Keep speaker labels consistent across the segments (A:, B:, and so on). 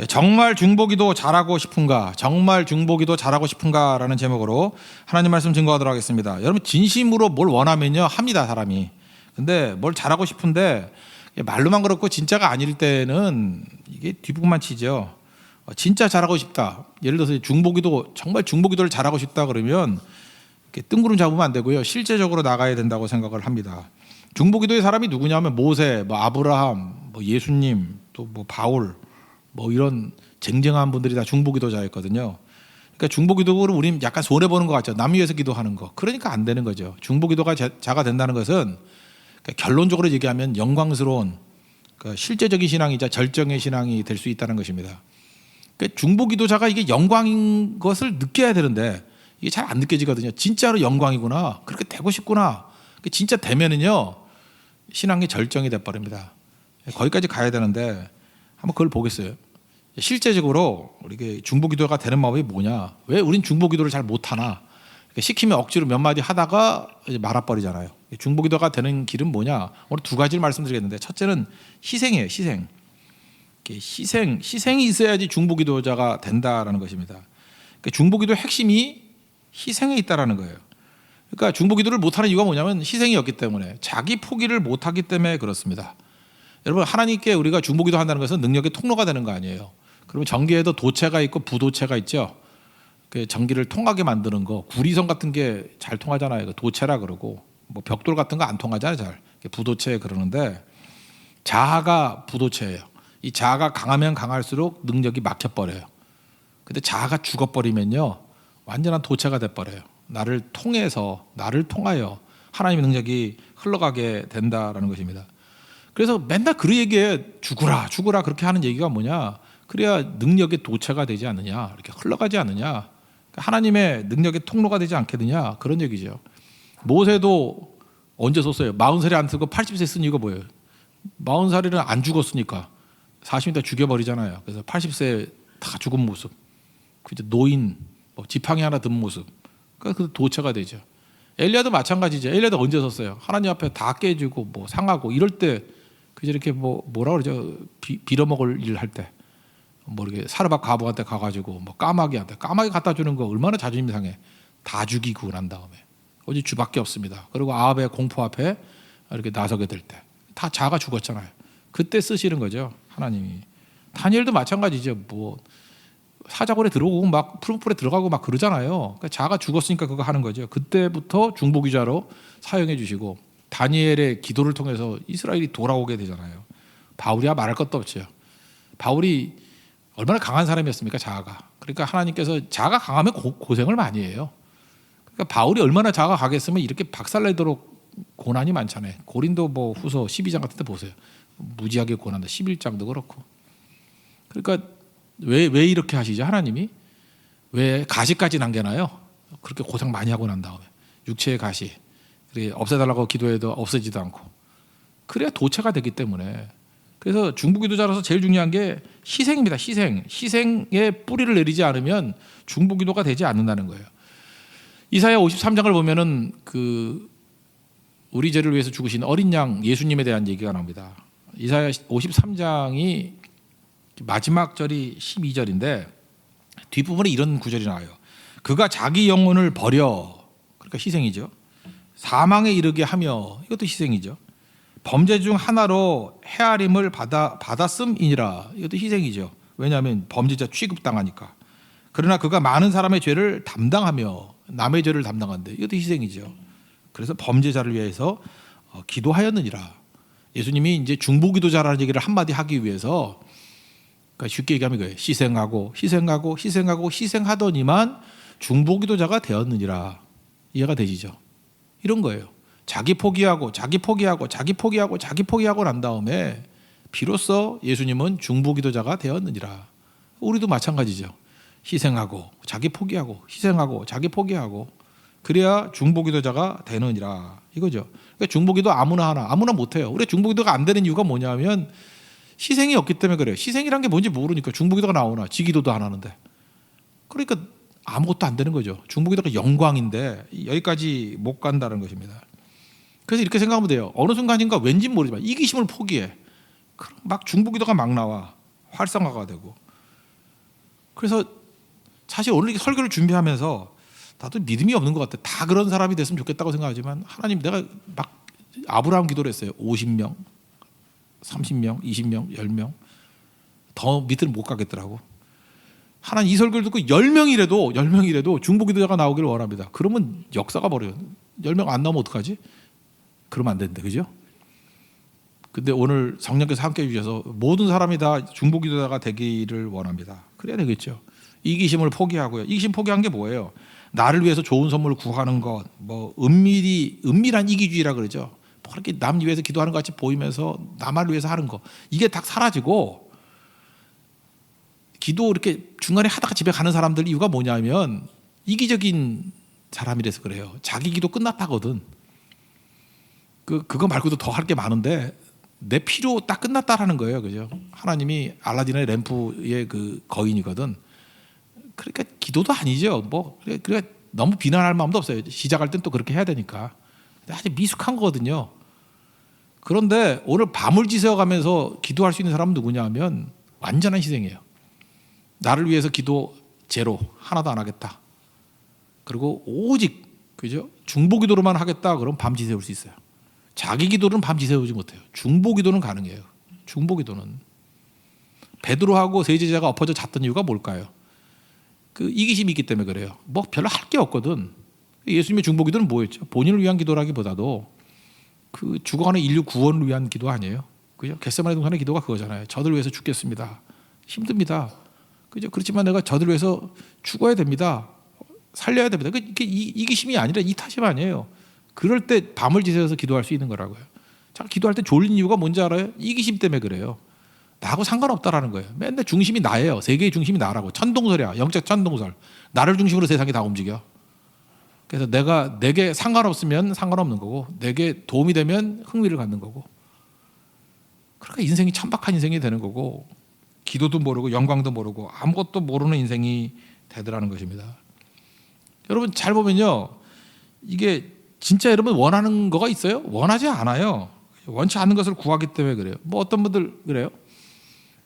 A: 정말 중보기도 잘하고 싶은가? 정말 중보기도 잘하고 싶은가라는 제목으로 하나님 말씀 증거하도록 하겠습니다. 여러분 진심으로 뭘 원하면요 합니다 사람이. 근데 뭘 잘하고 싶은데 말로만 그렇고 진짜가 아닐 때는 이게 뒷부분만 치죠. 진짜 잘하고 싶다. 예를 들어서 중보기도 정말 중보기도를 잘하고 싶다 그러면 이렇게 뜬구름 잡으면 안 되고요. 실제적으로 나가야 된다고 생각을 합니다. 중보기도의 사람이 누구냐면 모세, 뭐 아브라함, 뭐 예수님, 또 뭐 바울, 뭐 이런 쟁쟁한 분들이 다 중보기도자였거든요. 그러니까 중보기도를 우리는 약간 손해 보는 것 같죠. 남 위해서 기도하는 거. 그러니까 안 되는 거죠. 중보기도가 자가 된다는 것은 그러니까 결론적으로 얘기하면 영광스러운 실제적인 신앙이자 절정의 신앙이 될 수 있다는 것입니다. 그러니까 중보기도자가 이게 영광인 것을 느껴야 되는데 이게 잘 안 느껴지거든요. 진짜로 영광이구나. 그렇게 되고 싶구나. 진짜 되면은요 신앙의 절정이 돼버립니다. 거기까지 가야 되는데 한번 그걸 보겠어요. 실제적으로 우리 중보기도가 되는 방법이 뭐냐? 왜 우린 중보기도를 잘 못하나? 시키면 억지로 몇 마디 하다가 이제 말아버리잖아요. 중보기도가 되는 길은 뭐냐? 오늘 두 가지를 말씀드리겠는데 첫째는 희생이에요. 희생이 있어야지 중보기도자가 된다라는 것입니다. 중보기도의 핵심이 희생에 있다라는 거예요. 그러니까 중보기도를 못하는 이유가 뭐냐면 희생이었기 때문에, 자기 포기를 못하기 때문에 그렇습니다. 여러분 하나님께 우리가 중보기도 한다는 것은 능력의 통로가 되는 거 아니에요. 그러면 전기에도 도체가 있고 부도체가 있죠. 그 전기를 통하게 만드는 거, 구리선 같은 게 잘 통하잖아요. 도체라 그러고 뭐 벽돌 같은 거 안 통하잖아요. 잘 부도체 그러는데 자아가 부도체예요. 이 자아가 강하면 강할수록 능력이 막혀버려요. 근데 자아가 죽어버리면요 완전한 도체가 돼버려요. 나를 통하여 하나님의 능력이 흘러가게 된다라는 것입니다. 그래서 맨날 그 얘기에 죽으라 그렇게 하는 얘기가 뭐냐? 그래야 능력의 도체가 되지 않느냐, 이렇게 흘러가지 않느냐, 하나님의 능력의 통로가 되지 않겠느냐, 그런 얘기죠. 모세도 언제 썼어요? 40살이 안 쓰고 80세 쓴 이유가 뭐예요? 40살이는 안 죽었으니까 40년 다 죽여버리잖아요. 그래서 80세 다 죽은 모습, 노인, 지팡이 하나 든 모습, 그 도체가 되죠. 엘리야도 마찬가지죠. 엘리야도 언제 썼어요? 하나님 앞에 다 깨지고 상하고 이럴 때 그저 이렇게 뭐라 그러죠? 빌어먹을 일 할 때 이렇게 사르밧 과부한테 가가지고 까마귀 갖다 주는 거 얼마나 자존심 상해. 다 죽이고 난 다음에 어디 주밖에 없습니다. 그리고 아합의 공포 앞에 이렇게 나서게 될 때 다 자가 죽었잖아요. 그때 쓰시는 거죠 하나님이. 다니엘도 마찬가지죠. 사자굴에 들어오고 푸른풀에 들어가고 그러잖아요. 그러니까 자가 죽었으니까 그거 하는 거죠. 그때부터 중보기자로 사용해 주시고 다니엘의 기도를 통해서 이스라엘이 돌아오게 되잖아요. 바울이야 말할 것도 없죠. 바울이 얼마나 강한 사람이었습니까? 자아가. 그러니까 하나님께서 자아가 강하면 고생을 많이 해요. 그러니까 바울이 얼마나 자아가 강했으면 이렇게 박살내도록 고난이 많잖아요. 고린도 후서 12장 같은 데 보세요. 무지하게 고난다. 11장도 그렇고. 그러니까 왜 이렇게 하시죠? 하나님이 왜 가시까지 남겨놔요? 그렇게 고생 많이 하고 난 다음에 육체의 가시 없애달라고 기도해도 없어지도 않고, 그래야 도체가 되기 때문에. 그래서 중보기도자로서 제일 중요한 게 희생입니다. 희생에 뿌리를 내리지 않으면 중보기도가 되지 않는다는 거예요. 이사야 53장을 보면은 우리 죄를 위해서 죽으신 어린 양 예수님에 대한 얘기가 나옵니다. 이사야 53장이 마지막 절이 12절인데 뒷부분에 이런 구절이 나와요. 그가 자기 영혼을 버려, 그러니까 희생이죠. 사망에 이르게 하며, 이것도 희생이죠. 범죄 중 하나로 헤아림을 받았음이니라, 이것도 희생이죠. 왜냐하면 범죄자 취급당하니까. 그러나 그가 많은 사람의 죄를 담당하며, 남의 죄를 담당한대, 이것도 희생이죠. 그래서 범죄자를 위해서 기도하였느니라. 예수님이 이제 중보기도자라는 얘기를 한마디 하기 위해서, 그러니까 쉽게 얘기하면 이거예요. 희생하더니만 중보기도자가 되었느니라. 이해가 되시죠? 이런 거예요. 자기 포기하고 난 다음에 비로소 예수님은 중보기도자가 되었느니라. 우리도 마찬가지죠. 자기 포기하고 그래야 중보기도자가 되느니라, 이거죠. 그러니까 중보기도 아무나 못해요. 우리 중보기도가 안 되는 이유가 뭐냐면 희생이 없기 때문에 그래요. 희생이란 게 뭔지 모르니까 중보기도가 나오나, 지기도도 안 하는데. 그러니까 아무것도 안 되는 거죠. 중보기도가 영광인데 여기까지 못 간다는 것입니다. 그래서 이렇게 생각하면 돼요. 어느 순간인가 왠지 모르지만 이기심을 포기해. 중보기도가 막 나와. 활성화가 되고. 그래서 사실 오늘 이 설교를 준비하면서 나도 믿음이 없는 것 같아. 다 그런 사람이 됐으면 좋겠다고 생각하지만 하나님, 내가 막 아브라함 기도를 했어요. 50명, 30명, 20명, 10명. 더 밑으로 못 가겠더라고. 하나님, 이 설교를 듣고 10명이라도 중보기도자가 나오기를 원합니다. 그러면 역사가 벌어요. 10명 안 나오면 어떡하지? 그러면 안 된대. 그죠? 근데 오늘 성령께서 함께 해주셔서 모든 사람이 다 중보기도자가 되기를 원합니다. 그래야 되겠죠. 이기심을 포기하고요. 이기심 포기한 게 뭐예요? 나를 위해서 좋은 선물을 구하는 것, 뭐 은밀한 이기주의라 그러죠. 뭐 그렇게 남 위해서 기도하는 것 같이 보이면서 나만을 위해서 하는 거, 이게 딱 사라지고, 기도 이렇게 중간에 하다가 집에 가는 사람들 이유가 뭐냐면 이기적인 사람이라서 그래요. 자기 기도 끝났다거든. 그거 말고도 더 할 게 많은데 내 필요 딱 끝났다라는 거예요. 그죠? 하나님이 알라딘의 램프의 그 거인이거든. 그러니까 기도도 아니죠. 뭐 그러니까 너무 비난할 마음도 없어요. 시작할 땐 또 그렇게 해야 되니까. 아주 미숙한 거거든요. 그런데 오늘 밤을 지새워가면서 기도할 수 있는 사람은 누구냐 하면 완전한 희생이에요. 나를 위해서 기도 제로, 하나도 안 하겠다. 그리고 오직, 그죠? 중보기도로만 하겠다. 그럼 밤 지새울 수 있어요. 자기 기도는 밤 지새우지 못해요. 중보기도는 가능해요. 중보기도는. 베드로하고 세 제자가 엎어져 잤던 이유가 뭘까요? 그 이기심이 있기 때문에 그래요. 뭐 별로 할 게 없거든. 예수님의 중보기도는 뭐였죠? 본인을 위한 기도라기보다도 그 죽어가는 인류 구원을 위한 기도 아니에요? 그죠? 겟세마네 동산의 기도가 그거잖아요. 저들 위해서 죽겠습니다. 힘듭니다. 그죠? 그렇지만 내가 저들 위해서 죽어야 됩니다. 살려야 됩니다. 그게 이기심이 아니라 이타심 아니에요. 그럴 때 밤을 지새워서 기도할 수 있는 거라고요. 자, 기도할 때 졸린 이유가 뭔지 알아요? 이기심 때문에 그래요. 나하고 상관없다라는 거예요. 맨날 중심이 나예요. 세계의 중심이 나라고. 천동설이야. 영적 천동설. 나를 중심으로 세상이 다 움직여. 그래서 내게 상관없으면 상관없는 거고, 내게 도움이 되면 흥미를 갖는 거고. 그러니까 인생이 천박한 인생이 되는 거고, 기도도 모르고 영광도 모르고 아무것도 모르는 인생이 되더라는 것입니다. 여러분 잘 보면요, 이게 진짜 여러분 원하는 거가 있어요? 원하지 않아요. 원치 않는 것을 구하기 때문에 그래요. 뭐 어떤 분들 그래요.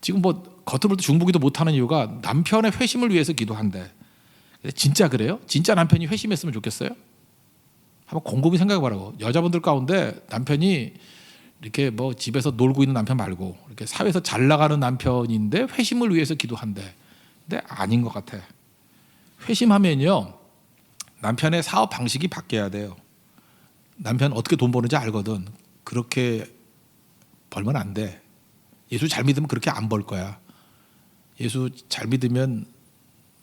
A: 지금 뭐 겉으로 볼 때 중보기도 못하는 이유가 남편의 회심을 위해서 기도한대. 진짜 그래요? 진짜 남편이 회심했으면 좋겠어요? 한번 곰곰이 생각해 보라고. 여자분들 가운데 남편이 이렇게 뭐 집에서 놀고 있는 남편 말고 이렇게 사회에서 잘 나가는 남편인데 회심을 위해서 기도한대. 근데 아닌 것 같아. 회심하면요, 남편의 사업 방식이 바뀌어야 돼요. 남편 어떻게 돈 버는지 알거든. 그렇게 벌면 안 돼. 예수 잘 믿으면 그렇게 안 벌 거야. 예수 잘 믿으면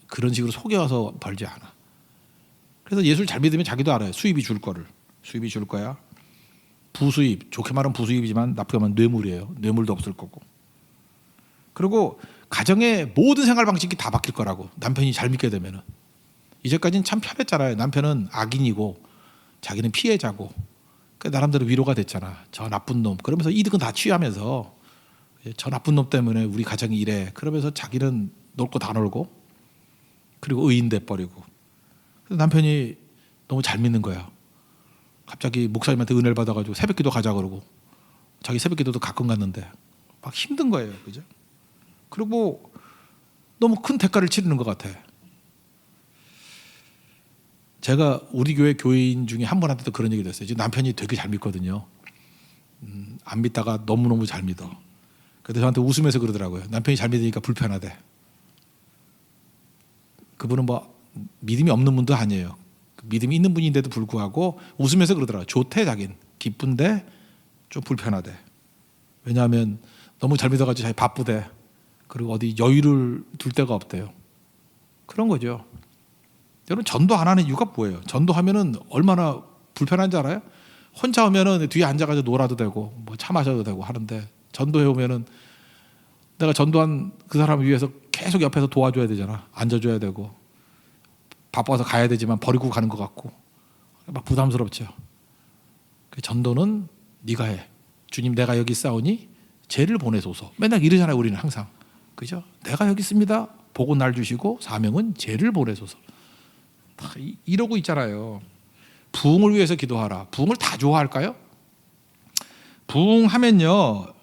A: 그런 식으로 속여서 벌지 않아. 그래서 예수를 잘 믿으면 자기도 알아요. 수입이 줄 거야. 부수입, 좋게 말하면 부수입이지만 나쁘게 말하면 뇌물이에요. 뇌물도 없을 거고. 그리고 가정의 모든 생활 방식이 다 바뀔 거라고. 남편이 잘 믿게 되면은. 이제까지는 참 편했잖아요. 남편은 악인이고 자기는 피해자고. 나름대로 위로가 됐잖아. 저 나쁜 놈. 그러면서 이득은 다 취하면서 저 나쁜 놈 때문에 우리 가정이 이래. 그러면서 자기는 놀 거 다 놀고, 그리고 의인 돼버리고. 남편이 너무 잘 믿는 거야. 갑자기 목사님한테 은혜를 받아가지고 새벽기도 가자 그러고, 자기 새벽기도도 가끔 갔는데 막 힘든 거예요. 그죠? 그리고 너무 큰 대가를 치르는 것 같아. 제가 우리 교회 교인 중에 한 분한테도 그런 얘기를 했어요. 지금 남편이 되게 잘 믿거든요. 안 믿다가 너무너무 잘 믿어. 그래서 저한테 웃으면서 그러더라고요. 남편이 잘 믿으니까 불편하대. 그분은 뭐 믿음이 없는 분도 아니에요. 믿음이 있는 분인데도 불구하고 웃으면서 그러더라고요. 좋대, 자긴. 기쁜데 좀 불편하대. 왜냐하면 너무 잘 믿어가지고 자기 바쁘대. 그리고 어디 여유를 둘 데가 없대요. 그런 거죠. 여러분, 전도 안 하는 이유가 뭐예요? 전도하면은 얼마나 불편한지 알아요? 혼자 오면은 뒤에 앉아가지고 놀아도 되고 뭐 차 마셔도 되고 하는데, 전도해 오면은 내가 전도한 그 사람을 위해서 계속 옆에서 도와줘야 되잖아. 앉아줘야 되고, 바빠서 가야 되지만 버리고 가는 것 같고 막 부담스럽죠. 전도는 네가 해. 주님, 내가 여기 있사오니 죄를 보내소서. 맨날 이러잖아요. 우리는 항상. 그죠? 내가 여기 있습니다. 복은 날 주시고 사명은 죄를 보내소서. 다 이러고 있잖아요. 부흥을 위해서 기도하라. 부흥을 다 좋아할까요? 부흥하면요,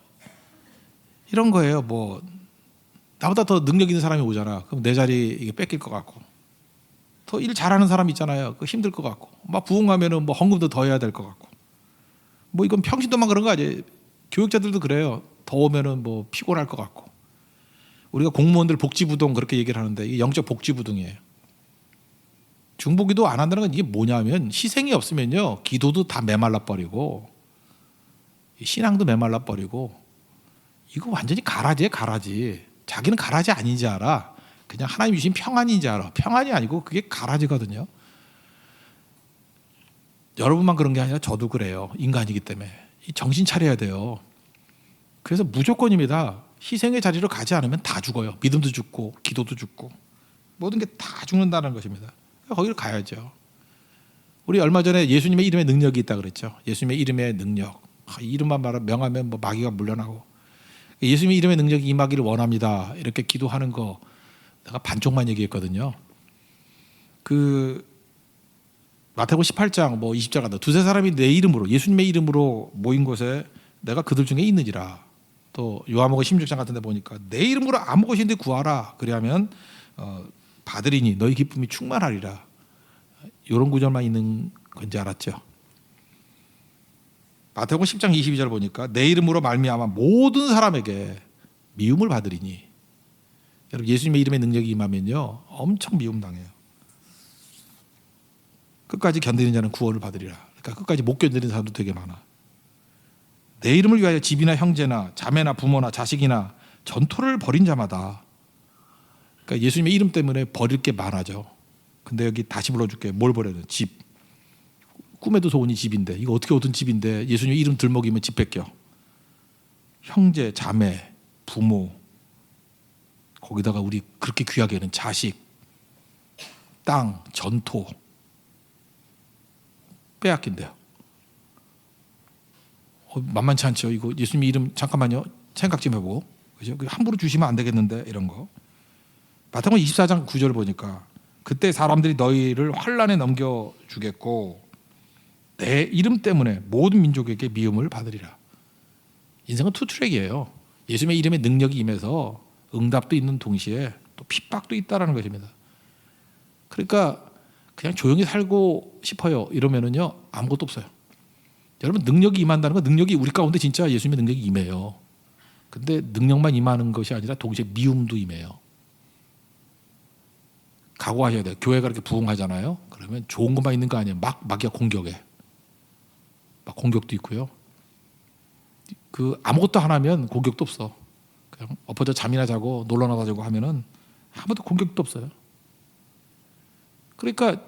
A: 이런 거예요. 뭐 나보다 더 능력 있는 사람이 오잖아. 그럼 내 자리 이게 뺏길 것 같고, 더 일 잘하는 사람 있잖아요. 그 힘들 것 같고, 막 부흥 가면은 뭐 헌금도 더 해야 될 것 같고, 뭐 이건 평신도만 그런 거 아니에요. 교육자들도 그래요. 더 오면은 뭐 피곤할 것 같고. 우리가 공무원들 복지부동 그렇게 얘기를 하는데 이게 영적 복지부동이에요. 중보기도 안 한다는 건 이게 뭐냐면 희생이 없으면요 기도도 다 메말라 버리고 신앙도 메말라 버리고 이거 완전히 가라지에 가라지. 자기는 가라지 아닌지 알아. 그냥 하나님 주신 평안인지 알아. 평안이 아니고 그게 가라지거든요. 여러분만 그런 게 아니라 저도 그래요. 인간이기 때문에 정신 차려야 돼요. 그래서 무조건입니다. 희생의 자리로 가지 않으면 다 죽어요. 믿음도 죽고 기도도 죽고 모든 게 다 죽는다는 것입니다. 거기를 가야죠. 우리 얼마 전에 예수님의 이름에 능력이 있다 그랬죠. 예수님의 이름의 능력. 이름만 명하면 뭐 마귀가 물러나고. 예수님의 이름의 능력이 임하기를 원합니다. 이렇게 기도하는 거 내가 반쪽만 얘기했거든요. 그 마태복음 18장 뭐 20절 같다. 두세 사람이 내 이름으로 예수님의 이름으로 모인 곳에 내가 그들 중에 있느니라. 또 요한복음 16장 같은 데 보니까 내 이름으로 아무 곳인데 구하라. 그리하면 받으리니 너희 기쁨이 충만하리라. 이런 구절만 있는 건지 알았죠. 마태복음 10장 22절 보니까 내 이름으로 말미암아 모든 사람에게 미움을 받으리니. 여러분 예수님의 이름의 능력이 임하면요 엄청 미움 당해요. 끝까지 견디는 자는 구원을 받으리라. 그러니까 끝까지 못 견디는 사람도 되게 많아. 내 이름을 위하여 집이나 형제나 자매나 부모나 자식이나 전토를 벌인 자마다. 그러니까 예수님의 이름 때문에 버릴 게 많아져. 근데 여기 다시 불러줄게. 뭘 버려야 돼? 집. 꿈에도 소원이 집인데 이거 어떻게 얻은 집인데 예수님 이름 들먹이면 집 뺏겨. 형제, 자매, 부모, 거기다가 우리 그렇게 귀하게 하는 자식, 땅, 전토 빼앗긴대요. 만만치 않죠. 이거 예수님 이름 잠깐만요. 생각 좀 해보고. 그죠? 함부로 주시면 안 되겠는데 이런 거. 마태복음 24장 9절 보니까 그때 사람들이 너희를 환난에 넘겨주겠고 내 이름 때문에 모든 민족에게 미움을 받으리라. 인생은 투트랙이에요. 예수님의 이름에 능력이 임해서 응답도 있는 동시에 또 핍박도 있다라는 것입니다. 그러니까 그냥 조용히 살고 싶어요 이러면은요 아무것도 없어요. 여러분 능력이 임한다는 건 능력이 우리 가운데 진짜 예수님의 능력이 임해요. 근데 능력만 임하는 것이 아니라 동시에 미움도 임해요. 각오하셔야 돼요. 교회가 이렇게 부흥하잖아요. 그러면 좋은 것만 있는 거 아니에요. 마귀가 공격해. 막 공격도 있고요. 그 아무것도 안 하면 공격도 없어. 그냥 엎어져 잠이나 자고 놀러나 자고 하면은 아무도 공격도 없어요. 그러니까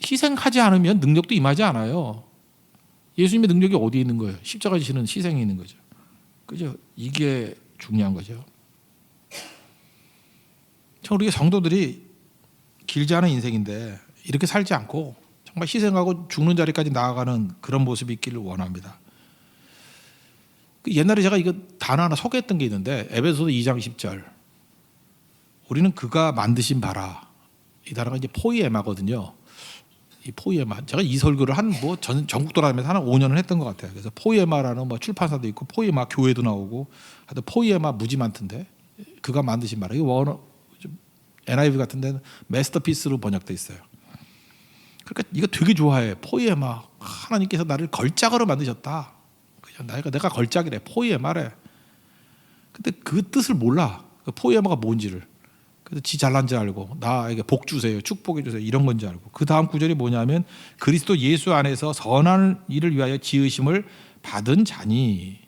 A: 희생하지 않으면 능력도 임하지 않아요. 예수님의 능력이 어디에 있는 거예요? 십자가 지시는 희생이 있는 거죠. 그죠? 이게 중요한 거죠. 참 우리 성도들이 길지 않은 인생인데 이렇게 살지 않고 정말 희생하고 죽는 자리까지 나아가는 그런 모습이 있기를 원합니다. 옛날에 제가 이거 단어 하나 소개했던 게 있는데 에베소서 2장 10절 우리는 그가 만드신 바라. 이 단어가 이제 포이에마거든요. 이 포이에마 제가 이 설교를 한 뭐 전국 돌아다니면서 한 5년을 했던 것 같아요. 그래서 포이에마라는 뭐 출판사도 있고 포이에마 교회도 나오고 하여튼 포이에마 무지 많던데 그가 만드신 바라. 이거 NIV 같은 데는 마스터피스로 번역돼 있어요. 그러니까 이거 되게 좋아해. 포이에마 하나님께서 나를 걸작으로 만드셨다. 그냥 내가 걸작이래. 포이에마래. 근데 그 뜻을 몰라. 그 포이에마가 뭔지를. 그래서 지 잘난 줄 알고 나에게 복 주세요. 축복해 주세요. 이런 건지 알고. 그 다음 구절이 뭐냐면 그리스도 예수 안에서 선한 일을 위하여 지으심을 받은 자니.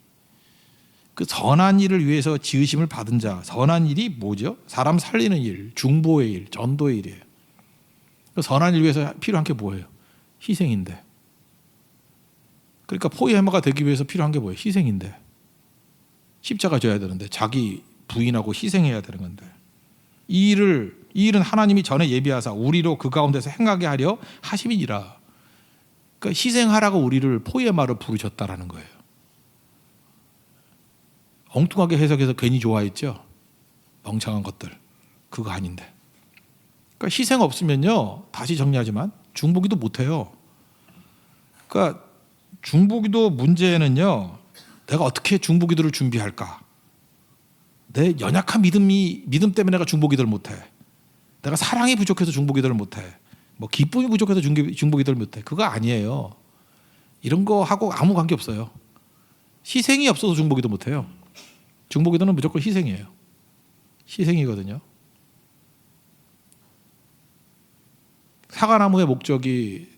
A: 그 선한 일을 위해서 지으심을 받은 자. 선한 일이 뭐죠? 사람 살리는 일, 중보의 일, 전도의 일이에요. 그 선한 일 위해서 필요한 게 뭐예요? 희생인데. 그러니까 포이에마가 되기 위해서 필요한 게 뭐예요? 희생인데. 십자가 져야 되는데 자기 부인하고 희생해야 되는 건데. 이 일은 하나님이 전에 예비하사 우리로 그 가운데서 행하게 하려 하심이니라. 그러니까 희생하라고 우리를 포이에마로 부르셨다라는 거예요. 엉뚱하게 해석해서 괜히 좋아했죠. 멍청한 것들. 그거 아닌데. 그러니까 희생 없으면요. 다시 정리하지만 중보기도 못해요. 그러니까 중보기도 문제는요. 내가 어떻게 중보기도를 준비할까? 내 연약한 믿음 때문에 내가 중보기도를 못해. 내가 사랑이 부족해서 중보기도를 못해. 뭐 기쁨이 부족해서 중보기도를 못해. 그거 아니에요. 이런 거 하고 아무 관계 없어요. 희생이 없어서 중보기도 못해요. 중보기도는 무조건 희생이에요. 희생이거든요. 사과나무의 목적이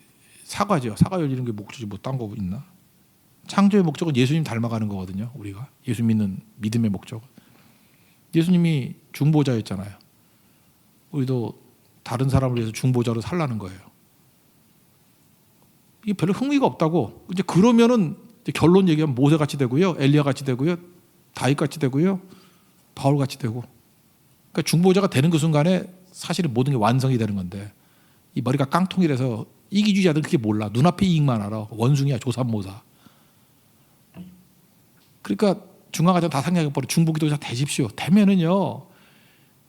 A: 사과죠. 사과 열리는 게 목적이 뭐 딴 거 있나? 창조의 목적은 예수님 닮아가는 거거든요. 우리가 예수 믿는 믿음의 목적. 예수님이 중보자였잖아요. 우리도 다른 사람을 위해서 중보자로 살라는 거예요. 이게 별로 흥미가 없다고. 이제 그러면은 이제 결론 얘기하면 모세 같이 되고요, 엘리야 같이 되고요, 다윗 같이 되고요, 바울 같이 되고. 그러니까 중보자가 되는 그 순간에 사실은 모든 게 완성이 되는 건데 이 머리가 깡통이라서 이기주의자들은 그게 몰라. 눈앞의 이익만 알아. 원숭이야, 조삼모사. 그러니까 중앙아장 다 상냥해버려. 중보기도자 되십시오. 되면은요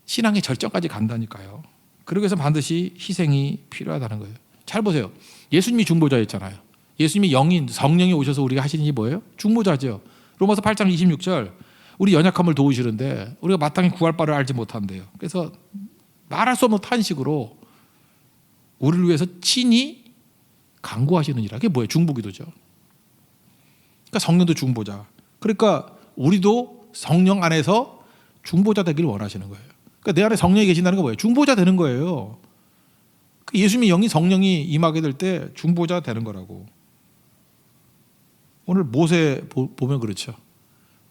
A: 신앙의 절정까지 간다니까요. 그러기 위해서 반드시 희생이 필요하다는 거예요. 잘 보세요. 예수님이 중보자였잖아요. 예수님이 영인 성령이 오셔서 우리가 하시는 일이 뭐예요? 중보자죠. 로마서 8장 26절 우리 연약함을 도우시는데 우리가 마땅히 구할 바를 알지 못한대요. 그래서 말할 수 없는 탄식으로 우리를 위해서 친히 간구하시는 일. 그게 뭐예요? 중보기도죠. 그러니까 성령도 중보자. 그러니까 우리도 성령 안에서 중보자 되기를 원하시는 거예요. 그러니까 내 안에 성령이 계신다는 건 뭐예요? 중보자 되는 거예요. 예수님의 영이 성령이 임하게 될 때 중보자 되는 거라고. 오늘 모세 보면 그렇죠.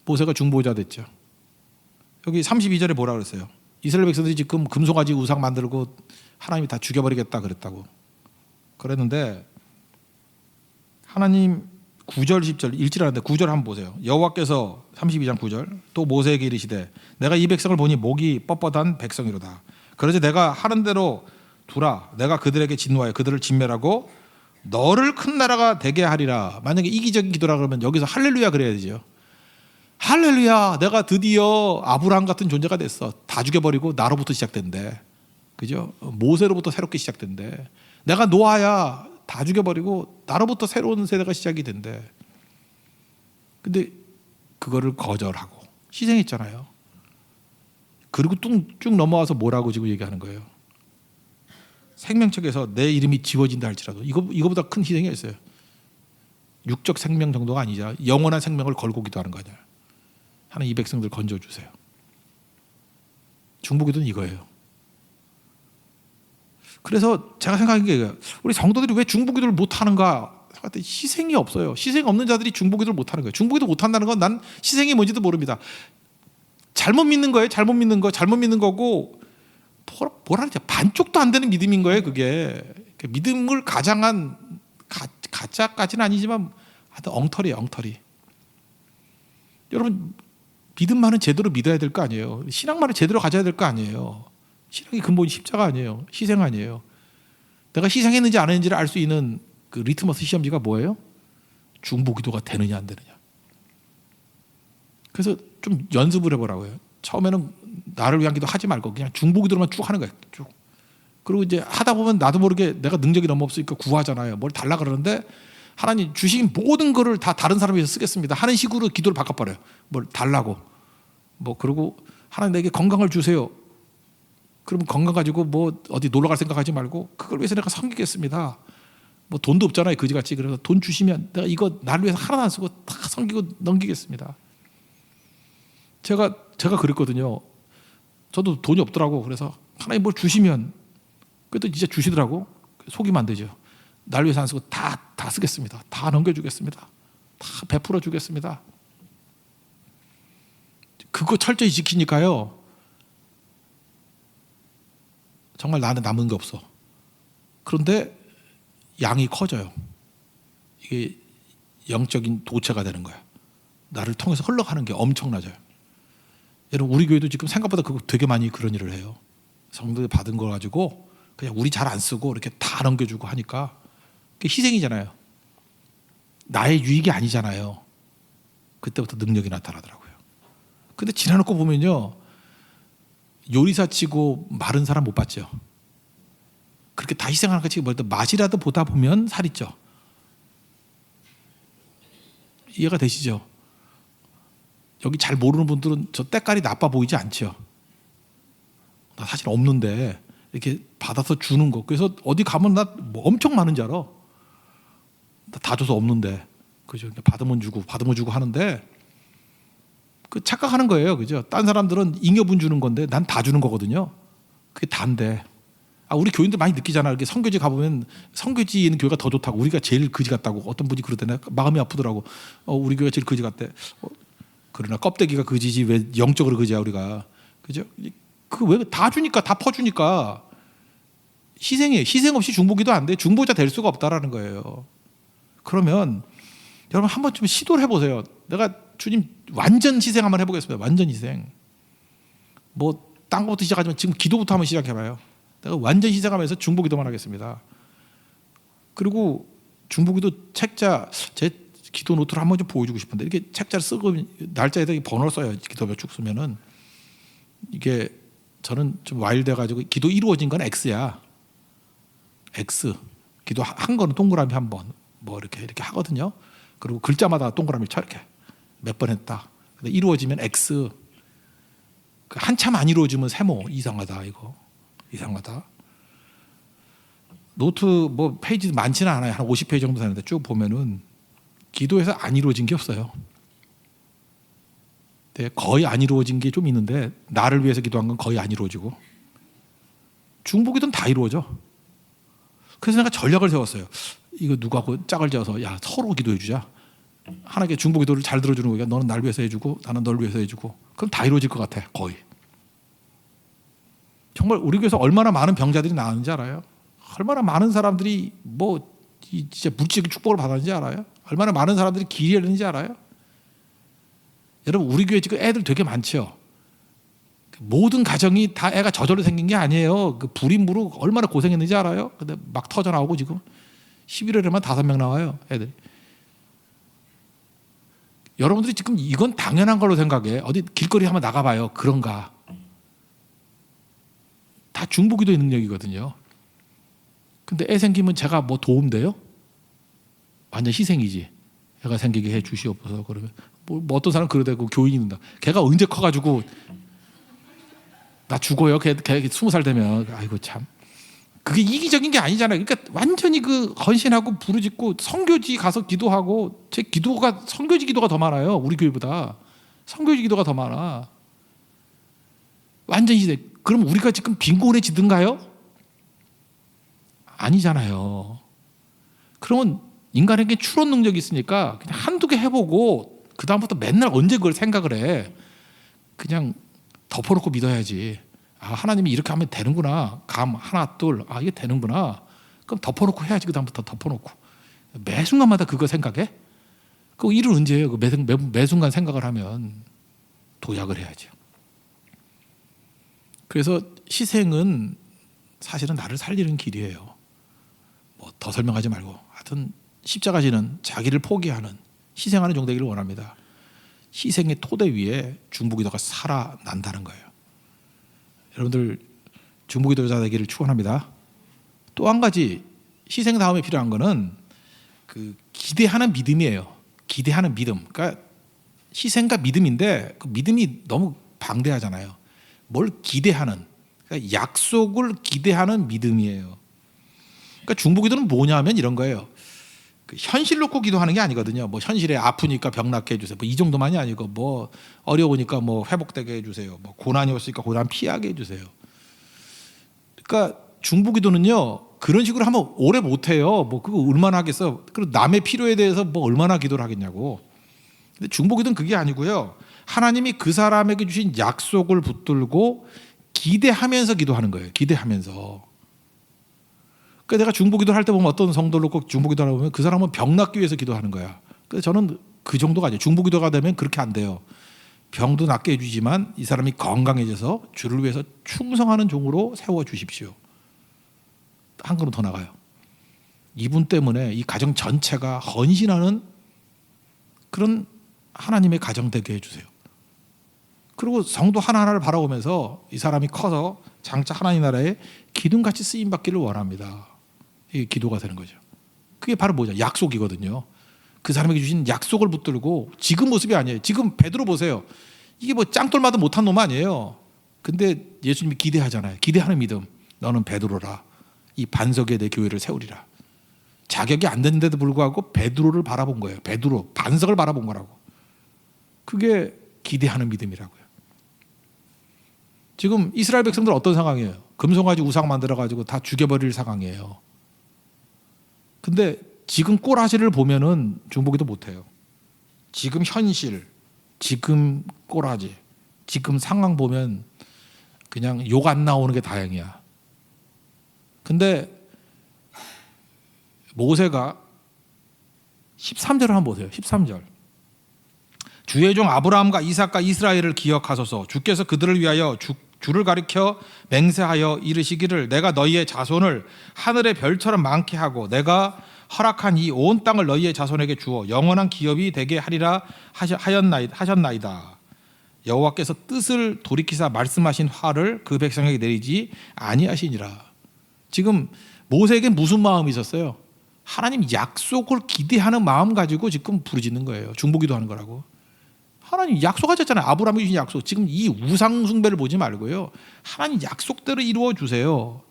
A: 모세가 중보자 됐죠. 여기 32절에 뭐라 그랬어요? 이스라엘 백성들이 지금 금송아지 우상 만들고 하나님이 다 죽여버리겠다 그랬다고. 그랬는데 하나님 9절 10절 읽지 않았는데 9절 한번 보세요. 여호와께서 32장 9절 또 모세에게 이르시되 내가 이 백성을 보니 목이 뻣뻣한 백성이로다. 그러자 내가 하는 대로 두라. 내가 그들에게 진노하여 그들을 진멸하고 너를 큰 나라가 되게 하리라. 만약에 이기적인 기도라 그러면 여기서 할렐루야 그래야 되죠. 할렐루야, 내가 드디어 아브라함 같은 존재가 됐어. 다 죽여버리고 나로부터 시작된대. 그죠? 모세로부터 새롭게 시작된대. 내가 노아야, 다 죽여버리고 나로부터 새로운 세대가 시작이 된대. 근데 그거를 거절하고 희생했잖아요. 그리고 쭉 넘어와서 뭐라고 지금 얘기하는 거예요? 생명책에서 내 이름이 지워진다 할지라도 이거보다 큰 희생이 있어요. 육적 생명 정도가 아니자 영원한 생명을 걸고 기도하는 거 아니야. 하나님 이 백성들 건져주세요. 중보기도는 이거예요. 그래서 제가 생각한 게 우리 성도들이 왜 중보기도를 못하는가? 희생이 없어요. 희생 없는 자들이 중보기도를 못하는 거예요. 중보기도 못한다는 건 난 희생이 뭔지도 모릅니다. 잘못 믿는 거예요. 잘못 믿는 거고 뭐라 그러죠? 반쪽도 안 되는 믿음인 거예요. 그게 믿음을 가장한 가짜까지는 아니지만 하여튼 엉터리예요. 엉터리. 여러분 믿음만은 제대로 믿어야 될 거 아니에요. 신앙만은 제대로 가져야 될 거 아니에요. 신앙이 근본이 십자가 아니에요. 희생 아니에요. 내가 희생했는지 안 했는지를 알 수 있는 그 리트머스 시험지가 뭐예요? 중보기도가 되느냐 안 되느냐. 그래서 좀 연습을 해보라고요. 처음에는 나를 위한 기도 하지 말고 그냥 중보기도로만 쭉 하는 거예요. 쭉. 그리고 이제 하다 보면 나도 모르게 내가 능력이 너무 없으니까 구하잖아요. 뭘 달라 그러는데 하나님 주신 모든 거를 다 다른 사람을 위해서 쓰겠습니다 하는 식으로 기도를 바꿔버려요. 뭘 달라고. 뭐 그리고 하나님 내게 건강을 주세요. 그러면 건강 가지고 뭐 어디 놀러 갈 생각하지 말고 그걸 위해서 내가 섬기겠습니다. 뭐 돈도 없잖아요. 그지같이. 그래서 돈 주시면 내가 이거 나를 위해서 하나도 안 쓰고 다 섬기고 넘기겠습니다. 제가 그랬거든요. 저도 돈이 없더라고. 그래서 하나님 뭘 주시면 그래도 진짜 주시더라고. 속이면 안 되죠. 날 위해서 안 쓰고 다 쓰겠습니다. 다 넘겨주겠습니다. 다 베풀어 주겠습니다. 그거 철저히 지키니까요. 정말 나는 남은 게 없어. 그런데 양이 커져요. 이게 영적인 도체가 되는 거야. 나를 통해서 흘러가는 게 엄청나져요. 여러분 우리 교회도 지금 생각보다 그거 되게 많이 그런 일을 해요. 성도들 받은 거 가지고 그냥 우리 잘 안 쓰고 이렇게 다 넘겨주고 하니까 그게 희생이잖아요. 나의 유익이 아니잖아요. 그때부터 능력이 나타나더라고요. 근데 지나놓고 보면요. 요리사 치고 마른 사람 못 봤죠. 그렇게 다 희생하는 것 치고 맛이라도 보다 보면 살이 쪄. 이해가 되시죠? 여기 잘 모르는 분들은 저 때깔이 나빠 보이지 않죠. 나 사실 없는데 이렇게 받아서 주는 거. 그래서 어디 가면 나 뭐 엄청 많은 줄 알아. 나 다 줘서 없는데, 그죠? 받으면 주고 하는데 그 착각하는 거예요, 그죠? 딴 사람들은 잉여분 주는 건데 난 다 주는 거거든요. 그게 다인데. 우리 교인들 많이 느끼잖아. 이렇게 선교지 가보면 선교지에 있는 교회가 더 좋다고, 우리가 제일 거지 같다고 어떤 분이 그러더니 마음이 아프더라고. 우리 교회가 제일 거지 같대. 그러나 껍데기가 거지지 왜 영적으로 거지야 우리가, 그죠? 그 왜 다 주니까, 다 퍼주니까 희생이에요. 희생 없이 중보기도 안 돼. 중보자 될 수가 없다라는 거예요. 그러면 여러분 한 번쯤 시도를 해보세요. 내가 주님 완전 희생 한번 해보겠습니다. 완전 희생. 뭐 딴 것부터 시작하지만 지금 기도부터 한번 시작해봐요. 내가 완전 희생하면서 중보기도만 하겠습니다. 그리고 중보기도 책자, 제 기도 노트를 한번 좀 보여주고 싶은데, 이렇게 책자를 쓰고 날짜에다 번호를 써요. 기도표 쭉 쓰면은 이게 저는 좀 와일드해가지고 기도 이루어진 건 X야. X. 기도 한 거는 동그라미 한 번, 뭐 이렇게 하거든요. 그리고 글자마다 동그라미 쳐 이렇게 몇 번 했다. 근데 이루어지면 X. 한참 안 이루어지면 세모. 이상하다 이거. 이상하다. 노트 뭐 페이지 많지는 않아요. 한 50페이지 정도 되는데 쭉 보면은 기도에서 안 이루어진 게 없어요. 거의 안 이루어진 게 좀 있는데, 나를 위해서 기도한 건 거의 안 이루어지고, 중보기도는 다 이루어져. 그래서 내가 전략을 세웠어요. 이거 누구하고 짝을 지어서 야 서로 기도해 주자. 하나님께 중보기도를 잘 들어주는 거야. 너는 날 위해서 해주고 나는 널 위해서 해주고. 그럼 다 이루어질 것 같아. 거의. 정말 우리 교회에서 얼마나 많은 병자들이 나왔는지 알아요? 얼마나 많은 사람들이 뭐 진짜 물질적 축복을 받았는지 알아요? 얼마나 많은 사람들이 길이 열리는지 알아요? 여러분 우리 교회 지금 애들 되게 많죠. 모든 가정이 다 애가 저절로 생긴 게 아니에요. 그 불임으로 얼마나 고생했는지 알아요? 근데 막 터져 나오고 지금 11월에만 5명 나와요, 애들이. 여러분들이 지금 이건 당연한 걸로 생각해. 어디 길거리 한번 나가봐요. 그런가? 다 중보기도의 능력이거든요. 근데 애 생기면 제가 뭐 도움돼요? 완전 희생이지. 애가 생기게 해 주시옵소서. 그러면 뭐 어떤 사람 그러대고 교인이 있는다. 걔가 언제 커가지고 나 죽어요. 걔 20살 되면. 아이고 참. 그게 이기적인 게 아니잖아요. 그러니까 완전히 그 헌신하고 부르짖고 선교지 가서 기도하고, 제 기도가 선교지 기도가 더 많아요. 우리 교회보다 선교지 기도가 더 많아. 완전히 희생. 그럼 우리가 지금 빈곤해지든가요? 아니잖아요. 그러면 인간에게 추론 능력이 있으니까 그냥 한두 개 해보고 그 다음부터 맨날 언제 그걸 생각을 해. 그냥 덮어놓고 믿어야지. 하나님이 이렇게 하면 되는구나. 감 하나 둘, 이게 되는구나. 그럼 덮어놓고 해야지. 그 다음부터 덮어놓고 매 순간마다 그거 생각해? 그 일을 언제 해요? 매 순간 생각을 하면 도약을 해야죠. 그래서 희생은 사실은 나를 살리는 길이에요. 뭐 더 설명하지 말고, 하여튼 십자가 지는 자기를 포기하는, 희생하는 종 되기를 원합니다. 희생의 토대 위에 중보기도가 살아난다는 거예요. 여러분들 중보기도자 되기를 축원합니다. 또 한 가지 희생 다음에 필요한 거는 그 기대하는 믿음이에요. 기대하는 믿음. 그러니까 희생과 믿음인데 그 믿음이 너무 방대하잖아요. 뭘 기대하는, 그러니까 약속을 기대하는 믿음이에요. 그러니까 중보기도는 뭐냐면 이런 거예요. 그 현실 놓고 기도하는 게 아니거든요. 뭐 현실에 아프니까 병 낫게 해주세요. 뭐 이 정도만이 아니고, 뭐 어려우니까 뭐 회복되게 해주세요. 뭐 고난이 왔으니까 고난 피하게 해주세요. 그러니까 중보기도는요 그런 식으로 하면 오래 못해요. 뭐 그거 얼마나 하겠어. 그리고 남의 필요에 대해서 뭐 얼마나 기도를 하겠냐고. 근데 중보기도는 그게 아니고요. 하나님이 그 사람에게 주신 약속을 붙들고 기대하면서 기도하는 거예요. 기대하면서. 그러니까 내가 중보기도를 할 때 보면 어떤 성도를 놓고 중보기도를 보면 그 사람은 병 낫기 위해서 기도하는 거야. 그래서 저는 그 정도가 아니에요. 중보기도가 되면 그렇게 안 돼요. 병도 낫게 해주지만 이 사람이 건강해져서 주를 위해서 충성하는 종으로 세워주십시오. 한 걸음 더 나가요. 이분 때문에 이 가정 전체가 헌신하는 그런 하나님의 가정 되게 해주세요. 그리고 성도 하나하나를 바라보면서 이 사람이 커서 장차 하나님 나라에 기둥같이 쓰임받기를 원합니다. 이게 기도가 되는 거죠. 그게 바로 뭐죠? 약속이거든요. 그 사람에게 주신 약속을 붙들고 지금 모습이 아니에요. 지금 베드로 보세요. 이게 뭐 짱돌마도 못한 놈 아니에요. 근데 예수님이 기대하잖아요. 기대하는 믿음. 너는 베드로라. 이 반석 위에 내 교회를 세우리라. 자격이 안 됐는데도 불구하고 베드로를 바라본 거예요. 베드로 반석을 바라본 거라고. 그게 기대하는 믿음이라고요. 지금 이스라엘 백성들 어떤 상황이에요? 금송아지 우상 만들어가지고 다 죽여버릴 상황이에요. 근데 지금 꼬라지를 보면은 중보기도 못해요. 지금 현실, 지금 꼬라지, 지금 상황 보면 그냥 욕 안 나오는 게 다행이야. 근데 모세가 13절을 한번 보세요. 13절. 주의 종 아브라함과 이삭과 이스라엘을 기억하소서. 주께서 그들을 위하여 주를 가리켜 맹세하여 이르시기를 내가 너희의 자손을 하늘의 별처럼 많게 하고 내가 허락한 이 온 땅을 너희의 자손에게 주어 영원한 기업이 되게 하리라 하셨나이다. 여호와께서 뜻을 돌이키사 말씀하신 화를 그 백성에게 내리지 아니하시니라. 지금 모세에게 무슨 마음이 있었어요? 하나님 약속을 기대하는 마음 가지고 지금 부르짖는 거예요. 중보기도 하는 거라고. 하나님 약속하셨잖아요. 아브라함이 주신 약속. 지금 이 우상 숭배를 보지 말고요. 하나님 약속대로 이루어 주세요.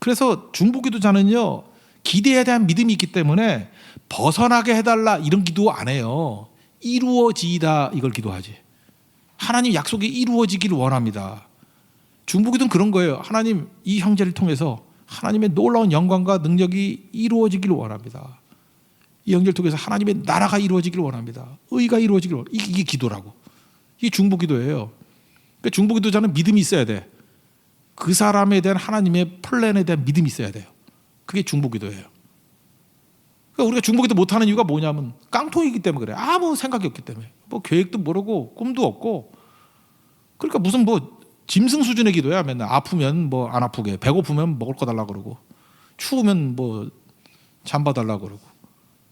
A: 그래서 중보기도자는요. 기대에 대한 믿음이 있기 때문에 벗어나게 해달라 이런 기도 안 해요. 이루어지이다 이걸 기도하지. 하나님 약속이 이루어지기를 원합니다. 중보기도는 그런 거예요. 하나님 이 형제를 통해서 하나님의 놀라운 영광과 능력이 이루어지기를 원합니다. 이 형제를 통해서 하나님의 나라가 이루어지기를 원합니다. 의가 이루어지기를 원합니다. 이게 기도라고. 이게 중보기도예요. 그러니까 중보기도자는 믿음이 있어야 돼. 그 사람에 대한 하나님의 플랜에 대한 믿음이 있어야 돼요. 그게 중보기도예요. 그러니까 우리가 중보기도 못하는 이유가 뭐냐면 깡통이기 때문에 그래. 아무 생각이 없기 때문에. 뭐 계획도 모르고 꿈도 없고. 그러니까 무슨 뭐 짐승 수준의 기도야. 맨날 아프면 뭐 안 아프게, 배고프면 먹을 거 달라 그러고, 추우면 뭐 잠바 달라 그러고,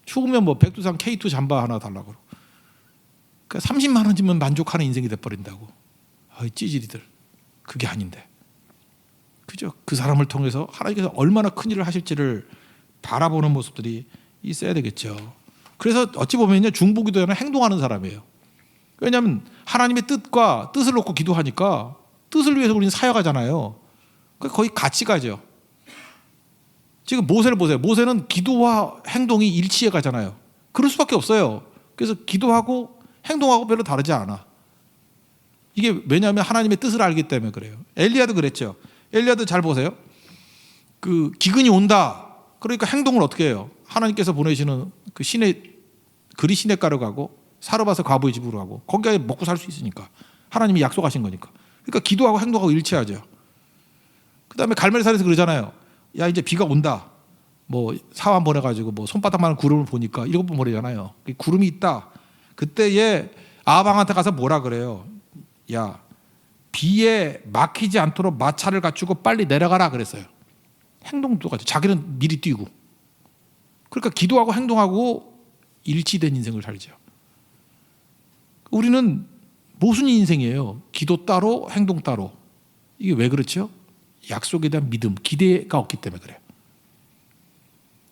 A: 추우면 뭐 백두산 K2 잠바 하나 달라 그러고. 그러니까 30만 원 주면 만족하는 인생이 돼 버린다고. 아이 찌질이들. 그게 아닌데. 그죠? 그 사람을 통해서 하나님께서 얼마나 큰 일을 하실지를 바라보는 모습들이 있어야 되겠죠. 그래서 어찌 보면요 중보기도에는 행동하는 사람이에요. 왜냐하면 하나님의 뜻을 놓고 기도하니까 뜻을 위해서 우리는 사역하잖아요. 거의 같이 가죠. 지금 모세를 보세요. 모세는 기도와 행동이 일치해 가잖아요. 그럴 수밖에 없어요. 그래서 기도하고 행동하고 별로 다르지 않아. 이게 왜냐하면 하나님의 뜻을 알기 때문에 그래요. 엘리야도 그랬죠. 엘리야도 잘 보세요. 그 기근이 온다. 그러니까 행동을 어떻게 해요? 하나님께서 보내시는 그 그리 시냇가로 가고 사르밧의 과부의 집으로 가고 거기에 먹고 살 수 있으니까 하나님이 약속하신 거니까. 그러니까 기도하고 행동하고 일치하죠. 그다음에 갈멜산에서 그러잖아요. 야 이제 비가 온다. 뭐 사환 보내가지고 뭐 손바닥만한 구름을 보니까 7번 보내잖아요. 구름이 있다. 그때에 아방한테 가서 뭐라 그래요? 야 비에 막히지 않도록 마차를 갖추고 빨리 내려가라 그랬어요. 행동도 같이 자기는 미리 뛰고. 그러니까 기도하고 행동하고 일치된 인생을 살죠. 우리는 모순 인생이에요. 기도 따로 행동 따로. 이게 왜 그렇죠? 약속에 대한 믿음, 기대가 없기 때문에 그래요.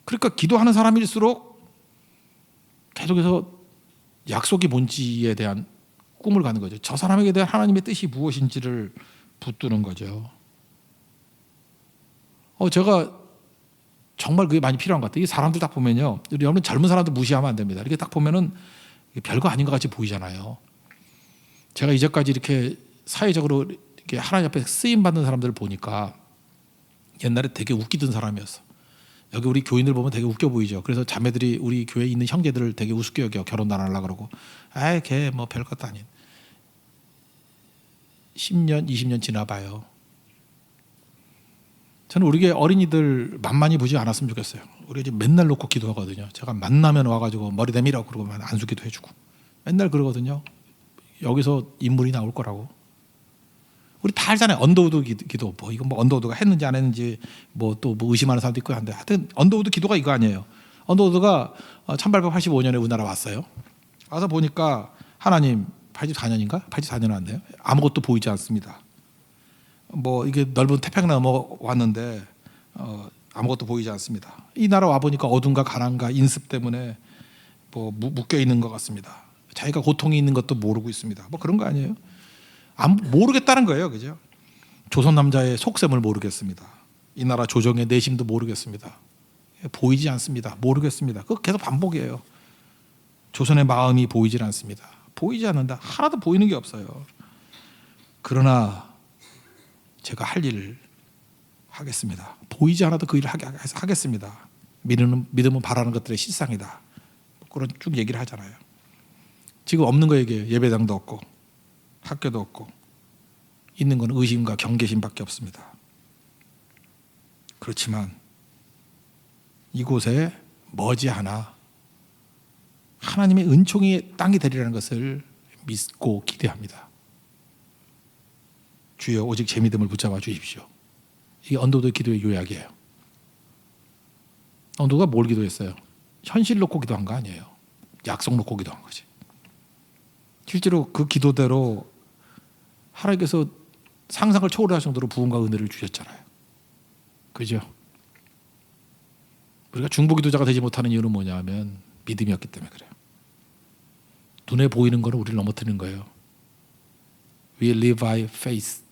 A: 그러니까 기도하는 사람일수록 계속해서 약속이 뭔지에 대한 꿈을 가는 거죠. 저 사람에게 대한 하나님의 뜻이 무엇인지를 붙드는 거죠. 제가 정말 그게 많이 필요한 것 같아요. 이 사람들 딱 보면요. 여러분 젊은 사람들 무시하면 안 됩니다. 이렇게 딱 보면은 별거 아닌 것 같이 보이잖아요. 제가 이제까지 이렇게 사회적으로 이렇게 하나님 앞에 쓰임 받는 사람들을 보니까 옛날에 되게 웃기던 사람이었어. 여기 우리 교인들 보면 되게 웃겨 보이죠. 그래서 자매들이 우리 교회에 있는 형제들을 되게 우습게 여겨. 결혼도 안 하려고 그러고. 아이 걔 뭐 별것도 아닌. 10년, 20년 지나봐요. 저는 우리 교회 어린이들 만만히 보지 않았으면 좋겠어요. 우리 이제 맨날 놓고 기도하거든요. 제가 만나면 와가지고 머리 내밀라고 그러고 안수기도 해주고 맨날 그러거든요. 여기서 인물이 나올 거라고. 우리 다 알잖아요. 언더우드 기도. 뭐 이건 뭐 언더우드가 했는지 안 했는지 뭐 또 뭐 의심하는 사람도 있고 한데 하여튼 언더우드 기도가 이거 아니에요. 언더우드가 1885년에 우리나라 왔어요. 와서 보니까 하나님 84년인가? 84년은 안 돼요. 아무것도 보이지 않습니다. 뭐 이게 넓은 태평양 넘어왔는데 아무것도 보이지 않습니다. 이 나라 와 보니까 어둠과 가난과 인습 때문에 뭐 묶여 있는 것 같습니다. 자기가 고통이 있는 것도 모르고 있습니다. 뭐 그런 거 아니에요? 모르겠다는 거예요, 그죠? 조선 남자의 속셈을 모르겠습니다. 이 나라 조정의 내심도 모르겠습니다. 보이지 않습니다. 모르겠습니다. 그거 계속 반복이에요. 조선의 마음이 보이질 않습니다. 보이지 않는다. 하나도 보이는 게 없어요. 그러나 제가 할 일을 하겠습니다. 보이지 않아도 그 일을 하겠습니다. 믿음은 바라는 것들의 실상이다. 그런 쭉 얘기를 하잖아요. 지금 없는 거 얘기해요. 예배당도 없고 학교도 없고 있는 건 의심과 경계심밖에 없습니다. 그렇지만 이곳에 머지않아 하나님의 은총이 땅이 되리라는 것을 믿고 기대합니다. 주여 오직 제 믿음을 붙잡아 주십시오. 이게 언더우드 기도의 요약이에요. 언더우드가 뭘 기도했어요? 현실 놓고 기도한 거 아니에요. 약속 놓고 기도한 거지. 실제로 그 기도대로 하나님께서 상상을 초월할 정도로 부흥과 은혜를 주셨잖아요. 그죠? 우리가 중보기도자가 되지 못하는 이유는 뭐냐면 믿음이었기 때문에 그래요. 눈에 보이는 거는 우리를 넘어뜨리는 거예요. We live by faith.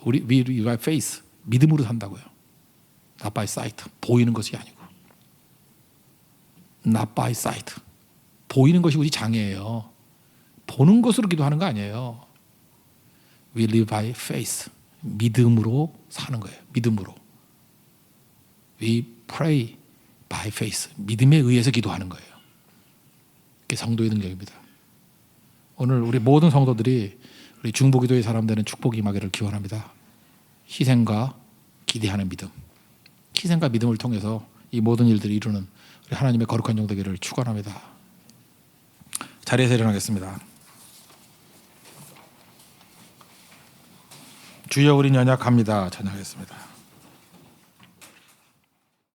A: We live by faith. 믿음으로 산다고요. Not by sight. 보이는 것이 아니고. Not by sight. 보이는 것이 우리 장애예요. 보는 것으로 기도하는 거 아니에요. We live by faith. 믿음으로 사는 거예요. 믿음으로. We pray by faith. 믿음에 의해서 기도하는 거예요. 그게 성도의 능력입니다. 오늘 우리 모든 성도들이 우리 중보기도의 사람 되는 축복이 임하기를 기원합니다. 희생과 기대하는 믿음. 희생과 믿음을 통해서 이 모든 일들을 이루는 우리 하나님의 거룩한 종 되기를 축원합니다. 자리에서 일어나겠습니다. 주여 우린 연약합니다. 찬양하겠습니다.